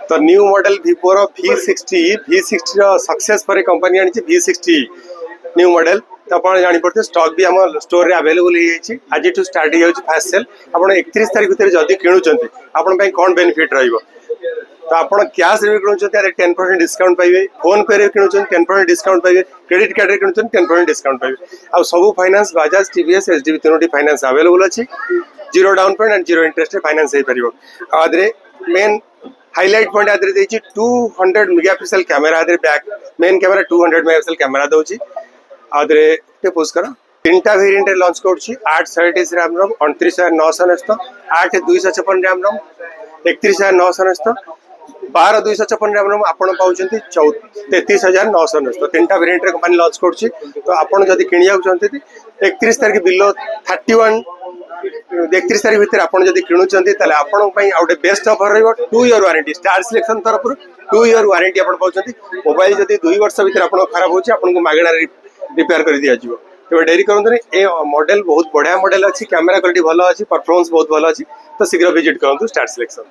तो new model Vivo रो V60 success पर company आनी V60 न्यू मॉडल तो आप जानी पड़ते स्टॉक भी आम स्टोर रे अवेलेबल हो आज टू स्टार्ट हो फास्ट सेल आप 31 तारीख भितर जदि किणुचंती आपण पई कोन बेनिफिट रहइबो तो आप कैश रे किणुचंती 10% डिस्काउंट पाइबे फोन पे रे किणुचंती 10% डिस्काउंट पाइबे क्रेडिट कार्ड रे किणुचंती 10% डिस्काउंट पाइबे आ सब फाइनेंस बजाज टीवीएस एचडीबी तीनोटी फाइनेंस अवेलेबल अछि zero down payment and zero interest रे फाइनेंस हे परिबो आदरे मेन हाइलाइट पॉइंट आदरे देछि 200 मेगापिक्सल कैमरा आदरे back main camera 200 megapixel camera दोछि आदरे ते पोस्ट करा तीनटा वेरिएंट लॉन्च करछि 828 RAM ROM 29999 8256 RAM ROM 31999 12256 RAM ROM आपण पाउछंती 33999 तीनटा वेरिएंट रे कंपनी लॉन्च करछि तो आपण जदी किनिया चाहते 31 तारिख बिलो 31 31 तारिख भितर आपण जदी किणुचंती ताले आपण पई आउट बेस्ट ऑफर रहइबो 2 इयर वारंटी स्टार सिलेक्शन तरफ 2 इयर वारंटी आपण पाउछंती मोबाइल जदी 2 वर्ष भितर आपण खराब होछि आपण को मागणा रिपेयर कर दिया जिवो तो डेरी करंतु ए मॉडल बहुत बढ़िया मॉडल अछि कैमरा क्वालिटी भलो अछि परफॉर्मेंस बहुत भलो अछि तो शीघ्र विजिट करंतु स्टार सिलेक्शन।